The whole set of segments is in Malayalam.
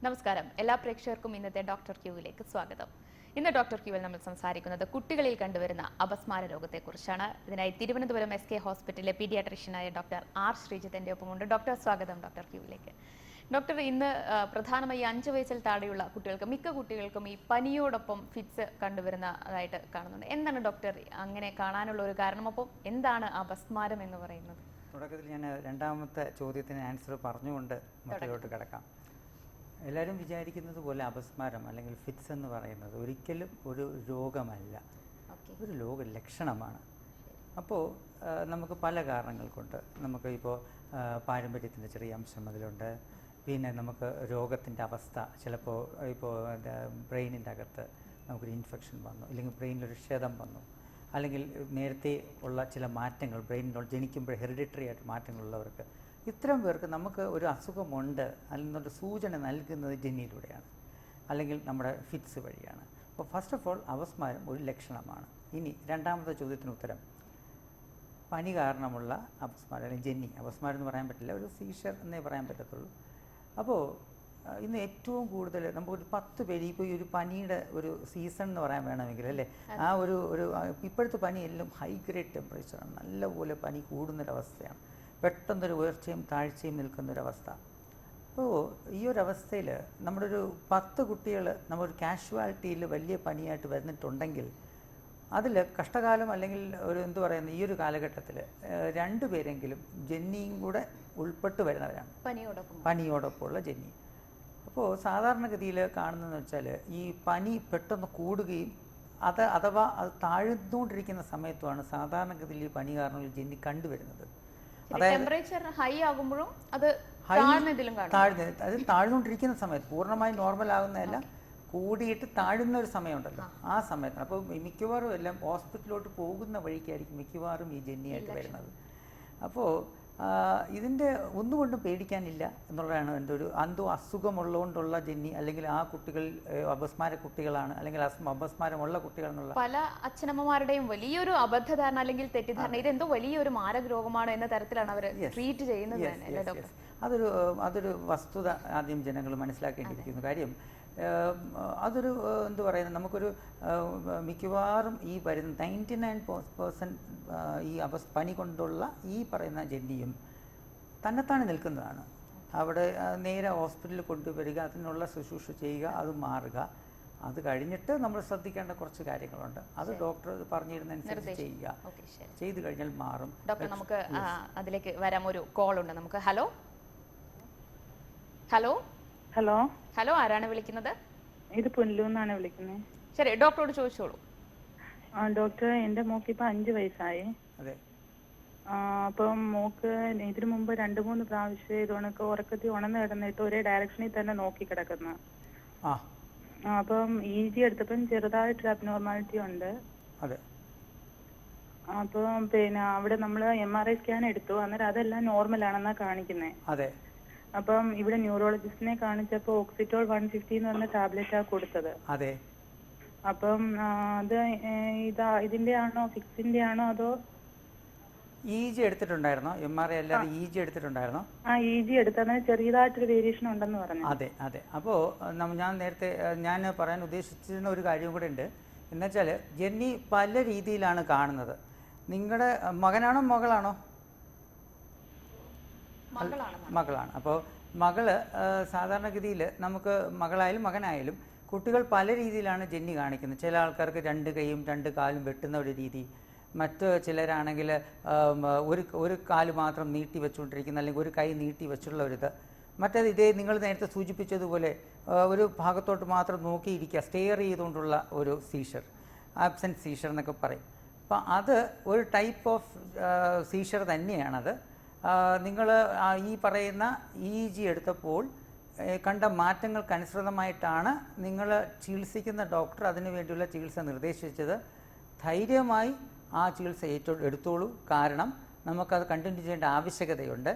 നമസ്കാരം. എല്ലാ പ്രേക്ഷകർക്കും ഇന്നത്തെ ഡോക്ടർ ക്യൂവിലേക്ക് സ്വാഗതം. ഇന്ന് ഡോക്ടർ ക്യൂവിൽ നമ്മൾ സംസാരിക്കുന്നത് കുട്ടികളിൽ കണ്ടുവരുന്ന അപസ്മാര രോഗത്തെക്കുറിച്ചാണ്. ഇതിനായി തിരുവനന്തപുരം SK ഹോസ്പിറ്റലിലെ പീഡിയാട്രീഷ്യനായ ഡോക്ടർ R. ശ്രീജിത്ത് എൻ്റെ ഒപ്പമുണ്ട്. ഡോക്ടർ, സ്വാഗതം ഡോക്ടർ ക്യൂവിലേക്ക്. ഡോക്ടർ, ഇന്ന് പ്രധാനമായി 5 വയസ്സിൽ താഴെയുള്ള കുട്ടികൾക്ക്, മിക്ക കുട്ടികൾക്കും ഈ പനിയോടൊപ്പം ഫിറ്റ്സ് കണ്ടുവരുന്നതായിട്ട് കാണുന്നുണ്ട്. എന്താണ് ഡോക്ടർ അങ്ങനെ കാണാനുള്ള ഒരു കാരണം? അപ്പം എന്താണ് അപസ്മാരം എന്ന് പറയുന്നത്? തുടക്കത്തിൽ ഞാൻ രണ്ടാമത്തെ ചോദ്യത്തിന് ആൻസർ പറഞ്ഞുകൊണ്ട് മറ്റിലോട്ട് കിടക്കാം. എല്ലാവരും വിചാരിക്കുന്നത് പോലെ അപസ്മാരം അല്ലെങ്കിൽ ഫിറ്റ്സ് എന്ന് പറയുന്നത് ഒരിക്കലും ഒരു രോഗമല്ല, ഒരു രോഗലക്ഷണമാണ്. അപ്പോൾ നമുക്ക് പല കാരണങ്ങൾ കൊണ്ട് നമുക്ക് ഇപ്പോൾ പാരമ്പര്യത്തിൻ്റെ ചെറിയ അംശം അതിലുണ്ട്. പിന്നെ നമുക്ക് രോഗത്തിൻ്റെ അവസ്ഥ, ചിലപ്പോൾ ഇപ്പോൾ ബ്രെയിനിൻ്റെ അകത്ത് നമുക്കൊരു ഇൻഫെക്ഷൻ വന്നു, അല്ലെങ്കിൽ ബ്രെയിനിലൊരു ക്ഷതം വന്നു, അല്ലെങ്കിൽ നേരത്തെ ഉള്ള ചില മാറ്റങ്ങൾ ബ്രെയിനിൽ ജനിക്കുമ്പോൾ ഹെറിഡിറ്ററി ആയിട്ട് മാറ്റങ്ങളുള്ളവർക്ക്, ഇത്തരം പേർക്ക് നമുക്ക് ഒരു അസുഖമുണ്ട് അല്ലെങ്കിൽ സൂചന നൽകുന്നത് ജെന്നിയിലൂടെയാണ്, അല്ലെങ്കിൽ നമ്മുടെ ഫിറ്റ്സ് വഴിയാണ്. അപ്പോൾ ഫസ്റ്റ് ഓഫ് ഓൾ അപസ്മാരം ഒരു ലക്ഷണമാണ്. ഇനി രണ്ടാമത്തെ ചോദ്യത്തിന് ഉത്തരം, പനി കാരണമുള്ള അപസ്മാരം അല്ലെങ്കിൽ ജെന്നി, അപസ്മാരം എന്ന് പറയാൻ പറ്റില്ല, ഒരു സീഷർ എന്നേ പറയാൻ പറ്റത്തുള്ളൂ. അപ്പോൾ ഇന്ന് ഏറ്റവും കൂടുതൽ നമുക്കൊരു 10 പേര്, ഇപ്പോൾ ഈ ഒരു പനിയുടെ ഒരു സീസൺ എന്ന് പറയാൻ വേണമെങ്കിൽ അല്ലേ, ആ ഒരു ഇപ്പോഴത്തെ പനിയെല്ലാം ഹൈ ഗ്രേഡ് ടെമ്പറേച്ചറാണ്, നല്ലപോലെ പനി കൂടുന്നൊരവസ്ഥയാണ്, പെട്ടെന്നൊരു ഉയർച്ചയും താഴ്ചയും നിൽക്കുന്നൊരവസ്ഥ. അപ്പോൾ ഈ ഒരു അവസ്ഥയിൽ നമ്മുടെ ഒരു 10 കുട്ടികൾ നമ്മളൊരു കാഷ്വാലിറ്റിയിൽ വലിയ പനിയായിട്ട് വരുന്നിട്ടുണ്ടെങ്കിൽ അതിൽ കഷ്ടകാലം അല്ലെങ്കിൽ ഒരു എന്തു പറയുന്നത് ഈ ഒരു കാലഘട്ടത്തിൽ 2 പേരെങ്കിലും ജെന്നിയും കൂടെ ഉൾപ്പെട്ട് വരുന്നവരാണ്, പനിയോടൊപ്പമുള്ള ജെന്നി. അപ്പോൾ സാധാരണഗതിയിൽ കാണുന്നതെന്ന് വെച്ചാൽ ഈ പനി പെട്ടെന്ന് കൂടുകയും അഥവാ അത് താഴ്ന്നുകൊണ്ടിരിക്കുന്ന സമയത്തുമാണ് സാധാരണഗതിയിൽ ഈ പനി കാരണം ജെന്നി കണ്ടുവരുന്നത്. ടെമ്പറേച്ചർ ഹൈ ആകുമ്പോഴും അത് താഴ്ന്നുകൊണ്ടിരിക്കുന്ന സമയത്ത്, പൂർണ്ണമായി നോർമൽ ആകുന്നതല്ല, കൂടിയിട്ട് താഴുന്ന ഒരു സമയമുണ്ടല്ലോ, ആ സമയത്താണ്. അപ്പോൾ മിക്കവാറും എല്ലാം ഹോസ്പിറ്റലിലോട്ട് പോകുന്ന വഴിക്കായിരിക്കും മിക്കവാറും ഈ ജെന്നിയായിട്ട് വരുന്നത്. അപ്പോൾ ഇതിൻ്റെ ഒന്നുകൊണ്ടും പേടിക്കാനില്ല എന്നുള്ളതാണ് എൻ്റെ ഒരു അസുഖമുള്ളതുകൊണ്ടുള്ള ജെന്നി, അല്ലെങ്കിൽ ആ കുട്ടികൾ അപസ്മാര കുട്ടികളാണ് അല്ലെങ്കിൽ അപസ്മാരമുള്ള കുട്ടികൾ എന്നുള്ള പല അച്ഛനമ്മമാരുടെയും വലിയൊരു അബദ്ധധാരണ അല്ലെങ്കിൽ തെറ്റിദ്ധാരണ, ഇതെന്തോ വലിയൊരു മാരക രോഗമാണ് എന്ന തരത്തിലാണ് അവർ ട്രീറ്റ് ചെയ്യുന്നത്. അതൊരു വസ്തുത ആദ്യം ജനങ്ങൾ മനസ്സിലാക്കേണ്ടിയിരിക്കുന്നു. കാര്യം അതൊരു എന്തു പറയുന്നത്, നമുക്കൊരു മിക്കവാറും ഈ വരുന്ന 99% ഈ പനി കൊണ്ടുള്ള ഈ പറയുന്ന ജെന്നിയും തന്നെത്താനെ നിൽക്കുന്നതാണ്. അവിടെ നേരെ ഹോസ്പിറ്റലിൽ കൊണ്ടുവരിക, അതിനുള്ള ശുശ്രൂഷ ചെയ്യുക, അത് മാറുക. അത് കഴിഞ്ഞിട്ട് നമ്മൾ ശ്രദ്ധിക്കേണ്ട കുറച്ച് കാര്യങ്ങളുണ്ട്, അത് ഡോക്ടർ പറഞ്ഞിരുന്നനുസരിച്ച് ചെയ്യുക. ചെയ്തു കഴിഞ്ഞാൽ മാറും. ഡോക്ടർ, നമുക്ക് അതിലേക്ക് വരാം. ഒരു കോൾ ഉണ്ട് നമുക്ക്. ഹലോ ഹലോ ഹലോ ഹലോ, ആരാണ് വിളിക്കുന്നത്? ഇത് പുനലൂന്നാണ് വിളിക്കുന്നത്. ശരി, ഡോക്ടറോട് ചോദിച്ചോളൂ. ഡോക്ടർ, എൻ്റെ മോക്ക് ഇപ്പൊ 5 വയസ്സായി. അപ്പം മോക്ക് ഇതിനു മുമ്പ് 2-3 പ്രാവശ്യം ഇതുകൊണ്ടൊക്കെ ഉറക്കത്തിൽ ഉണർന്ന് കിടന്നിട്ട് ഒരേ ഡയറക്ഷനിൽ തന്നെ നോക്കി കിടക്കുന്ന. അപ്പം EG എടുത്തപ്പം ചെറുതായിട്ടൊരു അബ്നോർമാലിറ്റി ഉണ്ട്. അപ്പം പിന്നെ അവിടെ നമ്മൾ MRI സ്കാൻ എടുത്തു, അന്നേരം അതെല്ലാം നോർമൽ ആണെന്നാ കാണിക്കുന്നത്. അപ്പം ഇവിടെ ന്യൂറോളജിസ്റ്റിനെ കാണിച്ചപ്പോ ഓക്സിറ്റോൾ 150 എന്ന് പറഞ്ഞ ടാബ്ലറ്റാ കൊടുത്തത്. അപ്പം അത് ഇതിന്റെ ആണോ ഫിക്സിന്റെ ആണോ അതോ EG എടുത്തിട്ടുണ്ടായിരുന്നോ? MRI അല്ലാതെ EG എടുത്തിട്ടുണ്ടായിരുന്നോ? EG എടുത്തതിന് ചെറിയതായിട്ടൊരു വേരിയേഷൻ ഉണ്ടെന്ന് പറഞ്ഞു. അതെ. അപ്പോൾ ഞാൻ പറയാൻ ഉദ്ദേശിച്ചിരുന്ന ഒരു കാര്യം കൂടെ ഉണ്ട്. എന്നുവെച്ചാൽ ജെന്നി പല രീതിയിലാണ് കാണുന്നത്. നിങ്ങളുടെ മകനാണോ മകളാണോ? മകളാണ്. അപ്പോൾ മകള് സാധാരണഗതിയിൽ നമുക്ക് മകളായാലും മകനായാലും കുട്ടികൾ പല രീതിയിലാണ് ജെന്നി കാണിക്കുന്നത്. ചില ആൾക്കാർക്ക് 2 കൈയും 2 കാലും വെട്ടുന്ന ഒരു രീതി, മറ്റ് ചിലരാണെങ്കിൽ ഒരു കാല് മാത്രം നീട്ടി വെച്ചുകൊണ്ടിരിക്കുന്ന, അല്ലെങ്കിൽ ഒരു കൈ നീട്ടി വെച്ചുള്ള ഒരിത്. മറ്റേത് ഇതേ നിങ്ങൾ നേരത്തെ സൂചിപ്പിച്ചതുപോലെ ഒരു ഭാഗത്തോട്ട് മാത്രം നോക്കിയിരിക്കുക, സ്റ്റെയർ ചെയ്തുകൊണ്ടുള്ള ഒരു സീഷർ, ആബ്സെൻറ്റ് സീഷർ എന്നൊക്കെ പറയും. അപ്പം അത് ഒരു ടൈപ്പ് ഓഫ് സീഷർ തന്നെയാണത്. നിങ്ങൾ ഈ പറയുന്ന EG എടുത്തപ്പോൾ കണ്ട മാറ്റങ്ങൾക്കനുസൃതമായിട്ടാണ് നിങ്ങൾ ചികിത്സിക്കുന്ന ഡോക്ടർ അതിനു വേണ്ടിയുള്ള ചികിത്സ നിർദ്ദേശിച്ചത്. ധൈര്യമായി ആ ചികിത്സ എടുത്തോളൂ. കാരണം നമുക്കത് കണ്ടിന്യൂ ചെയ്യേണ്ട ആവശ്യകതയുണ്ട്.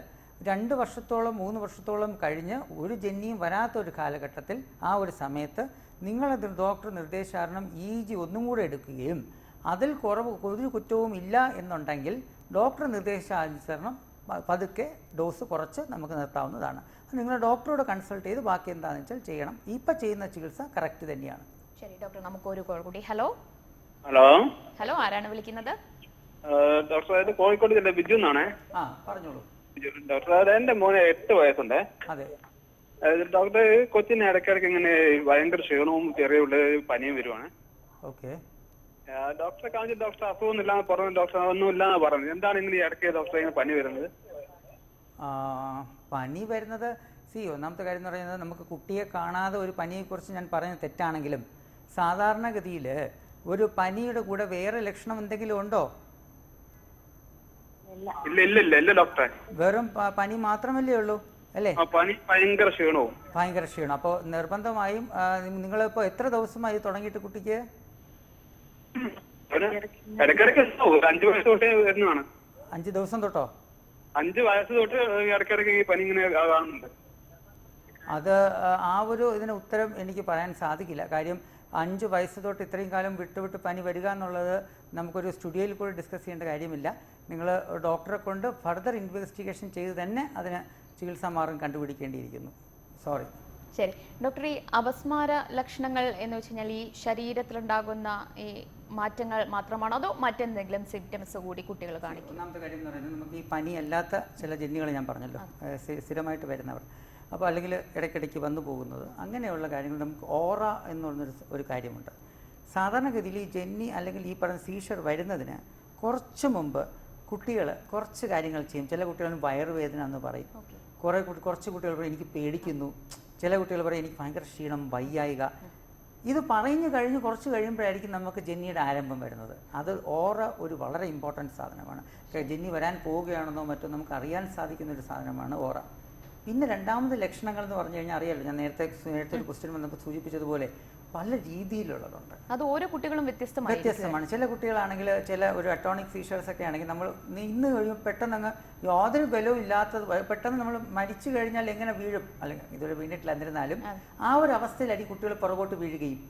2 വർഷത്തോളം 3 വർഷത്തോളം കഴിഞ്ഞ് ഒരു ജെന്നിയും വരാത്തൊരു കാലഘട്ടത്തിൽ ആ ഒരു സമയത്ത് നിങ്ങളത് ഡോക്ടർ നിർദ്ദേശാനുസരണം EG ഒന്നും കൂടെ എടുക്കുകയും അതിൽ ഒരു കുറ്റവും ഇല്ല എന്നുണ്ടെങ്കിൽ ഡോക്ടർ നിർദ്ദേശാനുസരണം പതുക്കെ ഡോസ് കുറച്ച് നമുക്ക് നിർത്താവുന്നതാണ്. നിങ്ങൾ ഡോക്ടറോട് കൺസൾട്ട് ചെയ്ത് ബാക്കി എന്താണെന്ന് വെച്ചാൽ ചെയ്യണം. ഇപ്പം ചെയ്യുന്ന ചികിത്സ കറക്റ്റ് തന്നെയാണ്. ശരി ഡോക്ടർ, നമുക്ക് ഒരു കോൾ കൂടി. ഹലോ ഹലോ ഹലോ, ആരാണ് വിളിക്കുന്നത്? ഡോക്ടർ, ഇത് കോഴിക്കോട് ജില്ല ബിജു എന്നാണേ. പറഞ്ഞോളൂ ഡോക്ടർ, എന്റെ മോനെ 8 വയസ്സുണ്ട്. അതെ ഡോക്ടർ, കൊച്ചിന് ഇടയ്ക്കിടയ്ക്ക് ഇങ്ങനെ ഭയങ്കര ക്ഷീണവും ചെറിയ പനിയും വരുവാണ്. ഓക്കെ. ഡോക്ടറെ കാണിച്ച് ഡോക്ടർ അസുഖമൊന്നും ഇല്ലാന്ന് പറഞ്ഞു. ഡോക്ടർ ഒന്നും ഇല്ലാന്ന് പറഞ്ഞു. എന്താണ് ഇങ്ങനെ ഇടയ്ക്ക് ഡോക്ടർ ഇങ്ങനെ പനി വരുന്നത്? പനി വരുന്നത് ഒന്നാമത്തെ കാര്യം എന്ന് പറയുന്നത്, നമുക്ക് കുട്ടിയെ കാണാതെ ഒരു പനിയെക്കുറിച്ച് ഞാൻ പറയുന്നത് തെറ്റാണെങ്കിലും സാധാരണഗതിയിൽ ഒരു പനിയുടെ കൂടെ വേറെ ലക്ഷണം എന്തെങ്കിലും ഉണ്ടോ? ഇല്ല ഡോക്ടറെ, വെറും പനി മാത്രമല്ലേ ഉള്ളൂ അല്ലേ? ഭയങ്കര ക്ഷീണവും. ഭയങ്കര ക്ഷീണം. അപ്പോൾ നിർബന്ധമായും നിങ്ങളിപ്പോൾ എത്ര ദിവസമായി തുടങ്ങിയിട്ട് കുട്ടിക്ക്? 5 വയസ്സ് തൊട്ടേ വരുന്നതാണ്. 5 ദിവസം തൊട്ടോ? 5 വയസ്സ് തൊട്ട് ഇടയ്ക്കിടയ്ക്ക് ഈ പനി ഇങ്ങനെ കാണുന്നുണ്ട്. അത് ഇതിന് ഉത്തരം എനിക്ക് പറയാൻ സാധിക്കില്ല. കാര്യം 5 വയസ്സ് തൊട്ട് ഇത്രയും കാലം വിട്ട് പനി വരിക എന്നുള്ളത് നമുക്കൊരു സ്റ്റുഡിയോയിൽ കൂടി ഡിസ്കസ് ചെയ്യേണ്ട കാര്യമില്ല. നിങ്ങൾ ഡോക്ടറെ കൊണ്ട് ഫർദർ ഇൻവെസ്റ്റിഗേഷൻ ചെയ്ത് തന്നെ അതിന് ചികിത്സാ മാർഗം കണ്ടുപിടിക്കേണ്ടിയിരിക്കുന്നു. സോറി. ശരി ഡോക്ടർ, ഈ അപസ്മാര ലക്ഷണങ്ങൾ എന്ന് വെച്ച് കഴിഞ്ഞാൽ ഈ ശരീരത്തിലുണ്ടാകുന്ന ഈ മാറ്റങ്ങൾ മാത്രമാണോ അതോ മറ്റെന്തെങ്കിലും സിംറ്റംസ് കൂടി കുട്ടികൾ കാണിക്കും? ഒന്നാമത്തെ കാര്യം എന്ന് പറയുന്നത്, നമുക്ക് ഈ പനി അല്ലാത്ത ചില ജന്യുകൾ ഞാൻ പറഞ്ഞല്ലോ, സ്ഥിരമായിട്ട് വരുന്നവർ, അപ്പോൾ അല്ലെങ്കിൽ ഇടയ്ക്കിടയ്ക്ക് വന്നു പോകുന്നത്, അങ്ങനെയുള്ള കാര്യങ്ങൾ നമുക്ക് ഓറ എന്ന് പറഞ്ഞൊരു കാര്യമുണ്ട്. സാധാരണഗതിയിൽ ഈ ജന്നി അല്ലെങ്കിൽ ഈ പറഞ്ഞ സീഷർ വരുന്നതിന് കുറച്ച് മുമ്പ് കുട്ടികൾ കുറച്ച് കാര്യങ്ങൾ ചെയ്യും. ചില കുട്ടികൾ വയറുവേദന എന്ന് പറയും, കുറച്ച് കുട്ടികൾ പറയും എനിക്ക് പേടിക്കുന്നു, ചില കുട്ടികൾ പറയും എനിക്ക് ഭയങ്കര ക്ഷീണം, വയ്യായിക. ഇത് പറഞ്ഞു കഴിഞ്ഞ് കുറച്ച് കഴിയുമ്പോഴായിരിക്കും നമുക്ക് ജന്നിയുടെ ആരംഭം വരുന്നത്. അത് ഓറ ഒരു വളരെ ഇമ്പോർട്ടൻറ്റ് സാധനമാണ്. ജന്നി വരാൻ പോവുകയാണെന്നോ മറ്റോ നമുക്ക് അറിയാൻ സാധിക്കുന്ന ഒരു സാധനമാണ് ഓറ. പിന്നെ രണ്ടാമത് ലക്ഷണങ്ങൾ എന്ന് പറഞ്ഞു കഴിഞ്ഞാൽ അറിയാമല്ലോ, ഞാൻ നേരത്തെ ഒരു ക്വസ്റ്റ്യൻ നമുക്ക് സൂചിപ്പിച്ചതുപോലെ പല രീതിയിലുള്ളതുണ്ട്. അത് ഓരോ കുട്ടികളും വ്യത്യസ്തമാണ്. ചില കുട്ടികളാണെങ്കിൽ ചില ഒരു അറ്റോണിക് സീഷേഴ്സ് ഒക്കെ ആണെങ്കിൽ നമ്മൾ ഇന്ന് കഴിയുമ്പോൾ പെട്ടെന്ന് അങ്ങ് യാതൊരു ബലവും ഇല്ലാത്തത് പെട്ടെന്ന് നമ്മൾ മരിച്ചു കഴിഞ്ഞാൽ എങ്ങനെ വീഴും, അല്ലെങ്കിൽ ഇതുവരെ വീണിട്ടില്ല, എന്നിരുന്നാലും ആ ഒരു അവസ്ഥയിലായിരിക്കും കുട്ടികൾ പുറകോട്ട് വീഴുകയും.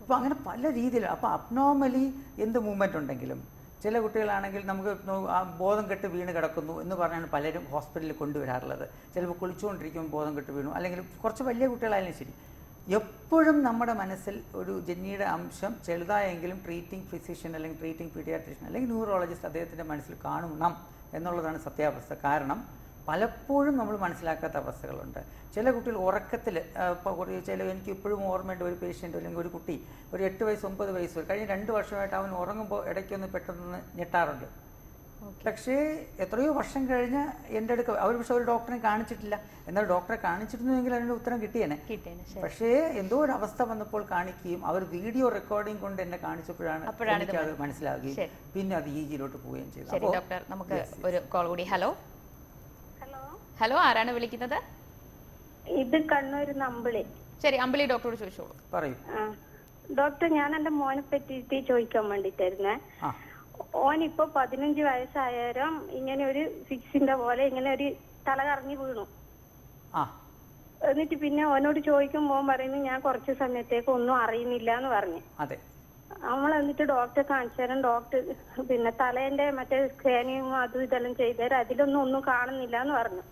അപ്പോൾ അങ്ങനെ പല രീതിയിലാണ്. അപ്പോൾ അബ്നോർമലി എന്ത് മൂവ്മെൻറ്റ് ഉണ്ടെങ്കിലും ചില കുട്ടികളാണെങ്കിൽ നമുക്ക് ബോധം കെട്ട് വീണ് കിടക്കുന്നു എന്ന് പറഞ്ഞാണ് പലരും ഹോസ്പിറ്റലിൽ കൊണ്ടുവരാറുള്ളത്. ചിലപ്പോൾ കുളിച്ചുകൊണ്ടിരിക്കുമ്പോൾ ബോധം കെട്ട് വീണു, അല്ലെങ്കിൽ കുറച്ച് വലിയ കുട്ടികളായാലും ശരി, എപ്പോഴും നമ്മുടെ മനസ്സിൽ ഒരു ജന്നിയുടെ അംശം ചെറുതായെങ്കിലും ട്രീറ്റിംഗ് ഫിസിഷ്യൻ അല്ലെങ്കിൽ ട്രീറ്റിംഗ് പീഡിയാട്രീഷ്യൻ അല്ലെങ്കിൽ ന്യൂറോളജിസ്റ്റ് അദ്ദേഹത്തിൻ്റെ മനസ്സിൽ കാണണം എന്നുള്ളതാണ് സത്യാവസ്ഥ. കാരണം പലപ്പോഴും നമ്മൾ മനസ്സിലാക്കാത്ത അവസ്ഥകളുണ്ട്. ചില കുട്ടികൾ ഉറക്കത്തിൽ എനിക്ക് ഇപ്പോഴും ഓർമ്മയുണ്ട്, ഒരു പേഷ്യൻ്റ് അല്ലെങ്കിൽ ഒരു കുട്ടി ഒരു 8 വയസ്സ് 9 വയസ്സ് കഴിഞ്ഞ് 2 വർഷമായിട്ട് അവൻ ഉറങ്ങുമ്പോൾ ഇടയ്ക്കൊന്ന് പെട്ടെന്ന് ഞെട്ടാറുണ്ട്. പക്ഷേ എത്രയോ വർഷം കഴിഞ്ഞ് എൻ്റെ അടുക്ക അവർ പക്ഷേ ഒരു ഡോക്ടറെ കാണിച്ചിട്ടില്ല. എന്നാൽ ഡോക്ടറെ കാണിച്ചിരുന്നുവെങ്കിൽ അതിൻ്റെ ഉത്തരം കിട്ടിയേനെ. പക്ഷേ എന്തോ ഒരു അവസ്ഥ വന്നപ്പോൾ കാണിക്കുകയും അവർ വീഡിയോ റെക്കോർഡിംഗ് കൊണ്ട് എന്നെ കാണിച്ചപ്പോഴാണ് എനിക്കത് മനസ്സിലാവുകയും പിന്നെ അത് EEGയിലോട്ട് പോവുകയും ചെയ്തു. ഡോക്ടർ, നമുക്ക് ഒരു കോൾ കൂടി. ഹലോ ഹലോ, ആരാണ് വിളിക്കുന്നത്? ഇത് കണ്ണൂർ അമ്പിളി. ശരി അമ്പിളി, ഡോക്ടറോട് ചോദിച്ചോളൂ. പറയൂ ഡോക്ടർ, ഞാൻ എന്റെ മോനെ പറ്റിയിട്ട് ചോദിക്കാൻ വേണ്ടിട്ടായിരുന്നേ. ഓനിപ്പോ 15 വയസ്സായാലും ഇങ്ങനെ ഒരു ഫിക്സിന്റെ പോലെ ഇങ്ങനെ ഒരു തല കറങ്ങി വീണു. എന്നിട്ട് പിന്നെ ഓനോട് ചോദിക്കുമ്പോ പറയുന്നു ഞാൻ കുറച്ച് സമയത്തേക്ക് ഒന്നും അറിയുന്നില്ല എന്ന് പറഞ്ഞു. നമ്മൾ എന്നിട്ട് ഡോക്ടറെ കാണിച്ചാലും ഡോക്ടർ പിന്നെ തലേന്റെ മറ്റേ സ്കാനിങ്ങും അതും ഇതെല്ലാം ചെയ്തേരം അതിലൊന്നും കാണുന്നില്ല എന്ന് പറഞ്ഞു.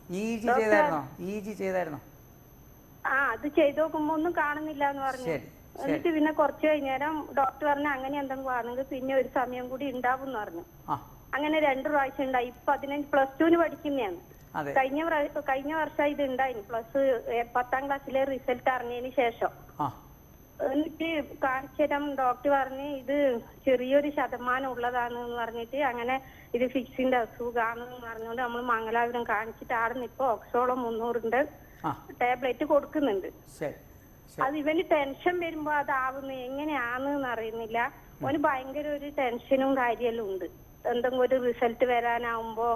അത് ചെയ്ത് നോക്കുമ്പോ ഒന്നും കാണുന്നില്ല എന്ന് പറഞ്ഞു. എന്നിട്ട് പിന്നെ കുറച്ച് കഴിഞ്ഞേരം ഡോക്ടർ പറഞ്ഞു അങ്ങനെ എന്തെങ്കിലും ആണെങ്കിൽ പിന്നെ ഒരു സമയം കൂടി ഉണ്ടാവും എന്ന് പറഞ്ഞു. അങ്ങനെ 2 പ്രാവശ്യം ഉണ്ടായി. ഇപ്പൊ 15+2 പഠിക്കുന്നതാണ്. കഴിഞ്ഞ വർഷം ഇത് ഉണ്ടായിന്. പ്ലസ് 10ാം ക്ലാസ്സിലെ റിസൾട്ട് അറിഞ്ഞതിന് ശേഷം എന്നിട്ട് കാണിച്ചേരം ഡോക്ടർ പറഞ്ഞ് ഇത് ചെറിയൊരു ശതമാനം ഉള്ളതാണെന്ന് പറഞ്ഞിട്ട് അങ്ങനെ ഇത് ഫിക്സിന്റെ അസുഖമാണെന്ന് പറഞ്ഞുകൊണ്ട് നമ്മൾ മംഗലാപുരം കാണിച്ചിട്ട് ആടുന്ന് ഇപ്പൊ ഓക്സോളം 300 ടാബ്ലറ്റ് കൊടുക്കുന്നുണ്ട്. അത് ഇവന് ടെൻഷൻ വരുമ്പോ അതാവുന്നു എങ്ങനെയാണെന്ന് അറിയുന്നില്ല. അവന് ഭയങ്കര ഒരു ടെൻഷനും കാര്യമെല്ലാം ഉണ്ട്. എന്തെങ്കിലും ഒരു റിസൾട്ട് വരാനാവുമ്പോ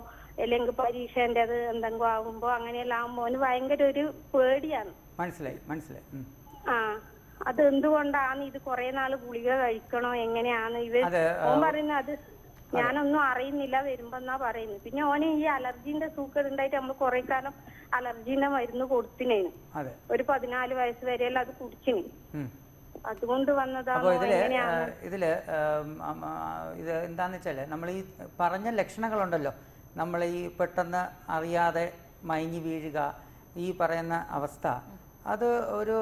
അല്ലെങ്കിൽ പരീക്ഷേൻ്റെത് എന്തെങ്കിലും ആവുമ്പോ അങ്ങനെയെല്ലാം ആവുമ്പോ അവന് ഭയങ്കര ഒരു പേടിയാണ്. മനസ്സിലായി. അത് എന്തുകൊണ്ടാണ് ഇത് കുറെ നാള് ഗുളിക കഴിക്കണോ എങ്ങനെയാണ് ഓൻ പറയുന്നത്? അത് ഞാനൊന്നും അറിയുന്നില്ല വരുമ്പോ എന്നാ പറയുന്നത്. പിന്നെ ഓന് ഈ അലർജിന്റെ സൂക്കേട് ഉണ്ടായിട്ട് നമ്മൾ കുറെ കാലം അലർജിന്റെ മരുന്ന് കൊടുത്തിനേന്. ഒരു 14 വയസ്സ് വരെയല്ല അത് കുടിച്ചിന്. അതുകൊണ്ട് വന്നതാണോ എങ്ങനെയാണ്? ഇത് എന്താന്ന് വെച്ചാല് നമ്മൾ ഈ പറഞ്ഞ ലക്ഷണങ്ങളുണ്ടല്ലോ, നമ്മൾ ഈ പെട്ടെന്ന് അറിയാതെ മയങ്ങി വീഴുക, ഈ പറയുന്ന അവസ്ഥ, അത് ഒരു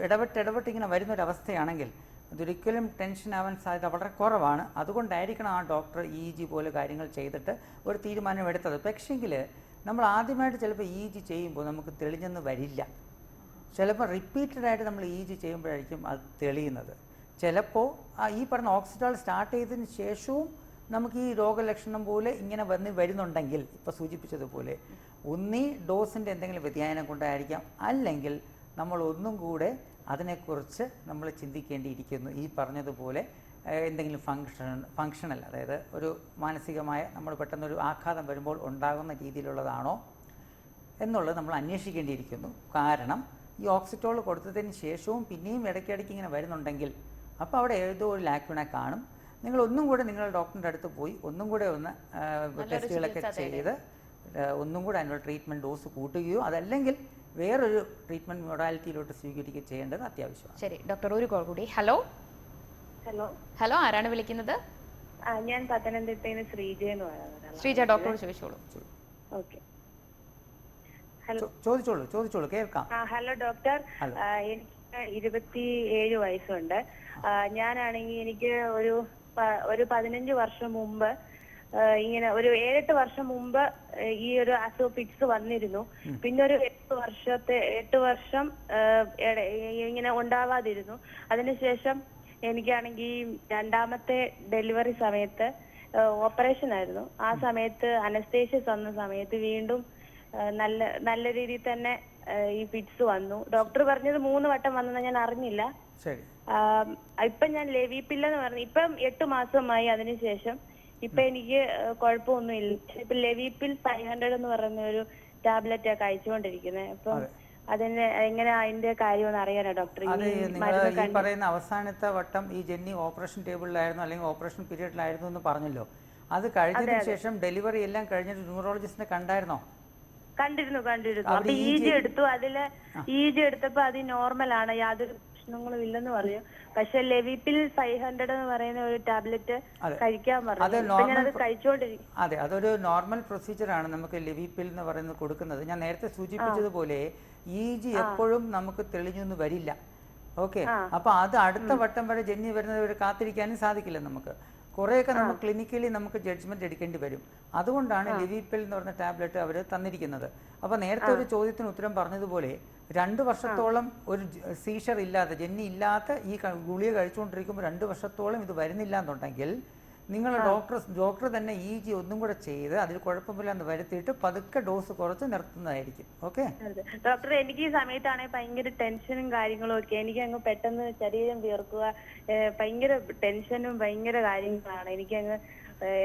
ഇടപെട്ട് ഇങ്ങനെ വരുന്നൊരവസ്ഥയാണെങ്കിൽ അതൊരിക്കലും ടെൻഷൻ ആവാൻ സാധ്യത വളരെ കുറവാണ്. അതുകൊണ്ടായിരിക്കണം ആ ഡോക്ടർ EEG പോലെ കാര്യങ്ങൾ ചെയ്തിട്ട് ഒരു തീരുമാനം എടുത്തത്. പക്ഷേങ്കിൽ നമ്മൾ ആദ്യമായിട്ട് ചിലപ്പോൾ EEG ചെയ്യുമ്പോൾ നമുക്ക് തെളിഞ്ഞെന്ന് വരില്ല. ചിലപ്പോൾ റിപ്പീറ്റഡായിട്ട് നമ്മൾ EEG ചെയ്യുമ്പോഴായിരിക്കും അത് തെളിയുന്നത്. ചിലപ്പോൾ ഈ പറഞ്ഞ ഓക്സിറ്റോൾ സ്റ്റാർട്ട് ചെയ്തതിന് ശേഷവും നമുക്ക് ഈ രോഗലക്ഷണം പോലെ ഇങ്ങനെ വരുന്നുണ്ടെങ്കിൽ, ഇപ്പോൾ സൂചിപ്പിച്ചതുപോലെ ഒന്നീ ഡോസിൻ്റെ എന്തെങ്കിലും വ്യതിയാനം കൊണ്ടായിരിക്കാം, അല്ലെങ്കിൽ നമ്മൾ ഒന്നും കൂടെ അതിനെക്കുറിച്ച് നമ്മൾ ചിന്തിക്കേണ്ടിയിരിക്കുന്നു. ഈ പറഞ്ഞതുപോലെ എന്തെങ്കിലും ഫങ്ഷണൽ, അതായത് ഒരു മാനസികമായ നമ്മൾ പെട്ടെന്നൊരു ആഘാതം വരുമ്പോൾ ഉണ്ടാകുന്ന രീതിയിലുള്ളതാണോ എന്നുള്ളത് നമ്മൾ അന്വേഷിക്കേണ്ടിയിരിക്കുന്നു. കാരണം ഈ ഓക്സിറ്റോൾ കൊടുത്തതിന് ശേഷവും പിന്നെയും ഇടയ്ക്കിടയ്ക്ക് ഇങ്ങനെ വരുന്നുണ്ടെങ്കിൽ അപ്പോൾ അവിടെ ഏതോ ഒരു ലാക്യൂണ കാണും. നിങ്ങൾ ഒന്നും കൂടെ നിങ്ങളുടെ ഡോക്ടറിൻ്റെ അടുത്ത് പോയി ഒന്നും കൂടെ ഒന്ന് ടെസ്റ്റുകളൊക്കെ ചെയ്ത് ഒന്നും കൂടെ അതിനുള്ള ട്രീറ്റ്മെൻറ്റ് ഡോസ് കൂട്ടുകയോ അതല്ലെങ്കിൽ വേറൊരു ട്രീറ്റ്മെൻറ്റ് മൊഡാലിറ്റിയിലോട്ട് സ്വീകരിക്കുകയോ ചെയ്യേണ്ടത് അത്യാവശ്യമാണ്. ശരി ഡോക്ടർ, ഒരു കോൾ കൂടി. ഹലോ ഹലോ, ആരാണ് വിളിക്കുന്നത്? ഞാൻ പത്തനംതിട്ടയിൽ നിന്ന് ശ്രീജ എന്ന് പറയുന്നത്. ശ്രീജ, ഡോക്ടറോട് ചോദിച്ചോളൂ. ഓക്കെ, ചോദിച്ചോളൂ കേൾക്കാം. ഹലോ ഡോക്ടർ, എനിക്ക് 27 വയസ്സുണ്ട്. ഞാനാണെങ്കിൽ എനിക്ക് ഒരു 15 വർഷം മുമ്പ് ഇങ്ങനെ ഒരു 7-8 വർഷം മുമ്പ് ഈ ഒരു ഫിറ്റ്സ് വന്നിരുന്നു. പിന്നെ ഒരു 8 വർഷം ഇങ്ങനെ ഉണ്ടാവാതിരുന്നു. അതിനുശേഷം എനിക്കാണെങ്കിൽ രണ്ടാമത്തെ ഡെലിവറി സമയത്ത് ഓപ്പറേഷൻ ആയിരുന്നു. ആ സമയത്ത് അനസ്തേഷ്യ വന്ന സമയത്ത് വീണ്ടും നല്ല രീതിയിൽ തന്നെ ഈ ഫിറ്റ്സ് വന്നു. ഡോക്ടർ പറഞ്ഞത് 3 വട്ടം വന്നെന്ന് ഞാൻ അറിഞ്ഞില്ല. ഇപ്പൊ ഞാൻ ലെവിപ്പിൽ എന്ന് പറഞ്ഞു, ഇപ്പം 8 മാസമായി. അതിനുശേഷം ഇപ്പൊ എനിക്ക് കുഴപ്പമൊന്നുമില്ല. ഇപ്പൊ ലെവിപ്പിൽ 500 എന്ന് പറയുന്ന ഒരു ടാബ്ലറ്റാ കഴിച്ചുകൊണ്ടിരിക്കുന്നത്. അപ്പം അതിന് എങ്ങനെ അതിന്റെ കാര്യം അറിയാനോ ഡോക്ടർ? ഈ പറയുന്ന അവസാനത്തെ വട്ടം ഈ ജെന്നി ഓപ്പറേഷൻ ടേബിളിലായിരുന്നു അല്ലെങ്കിൽ ഓപ്പറേഷൻ പീരീഡിലായിരുന്നു എന്ന് പറഞ്ഞല്ലോ. അത് കഴിഞ്ഞതിന് ശേഷം ഡെലിവറി എല്ലാം കഴിഞ്ഞിട്ട് ന്യൂറോളജിസ്റ്റിനെ കണ്ടായിരുന്നോ? കണ്ടിരുന്നു. അപ്പൊ EEG എടുത്തു. അതില് EEG എടുത്തപ്പോ അത് നോർമലാണ്, യാതൊരു പ്രശ്നങ്ങളും ഇല്ലെന്ന് പറഞ്ഞു. പക്ഷെ ലെവിപ്പിൽ 500 എന്ന് പറയുന്ന ഒരു ടാബ്ലറ്റ് കഴിക്കാൻ പറഞ്ഞു. കഴിച്ചോണ്ടിരിക്കും. അതെ, അതൊരു നോർമൽ പ്രൊസീജിയറാണ് നമുക്ക് ലെവിപ്പിൽ എന്ന് പറയുന്നത് കൊടുക്കുന്നത്. ഞാൻ നേരത്തെ സൂചിപ്പിച്ചതുപോലെ EEG എപ്പോഴും നമുക്ക് തെളിഞ്ഞൊന്നും വരില്ല. ഓക്കെ, അപ്പൊ അത് അടുത്ത വട്ടം വരെ ജെന്നി വരുന്നത് വരെ കാത്തിരിക്കാനും സാധിക്കില്ല. നമുക്ക് കുറേയൊക്കെ നമുക്ക് ക്ലിനിക്കലി നമുക്ക് ജഡ്ജ്മെന്റ് എടുക്കേണ്ടി വരും. അതുകൊണ്ടാണ് ലെവിപ്പിൽ എന്ന് പറഞ്ഞ ടാബ്ലറ്റ് അവർ തന്നിരിക്കുന്നത്. അപ്പോൾ നേരത്തെ ഒരു ചോദ്യത്തിന് ഉത്തരം പറഞ്ഞതുപോലെ 2 വർഷത്തോളം ഒരു സീഷർ ഇല്ലാതെ, ജെന്നി ഇല്ലാത്ത ഈ ഗുളിക കഴിച്ചുകൊണ്ടിരിക്കുമ്പോൾ 2 വർഷത്തോളം ഇത് വരുന്നില്ല എന്നുണ്ടെങ്കിൽ നിങ്ങൾ ഡോക്ടർ തന്നെ EEG ഒന്നും കൂടെ ചെയ്ത് അതിൽ കുഴപ്പമില്ലെന്ന് വരുത്തിയിട്ട് പതുക്കെ ഡോസ് കുറച്ച് നിർത്തുന്നതായിരിക്കും. ഓക്കെ ഡോക്ടർ, എനിക്ക് ഈ സമയത്താണെങ്കിൽ ഭയങ്കര ടെൻഷനും കാര്യങ്ങളും ഒക്കെ. എനിക്ക് അങ്ങ് പെട്ടെന്ന് ശരീരം വിയർക്കുക, ഭയങ്കര ടെൻഷനും ഭയങ്കര കാര്യങ്ങളാണ്. എനിക്കങ്ങ്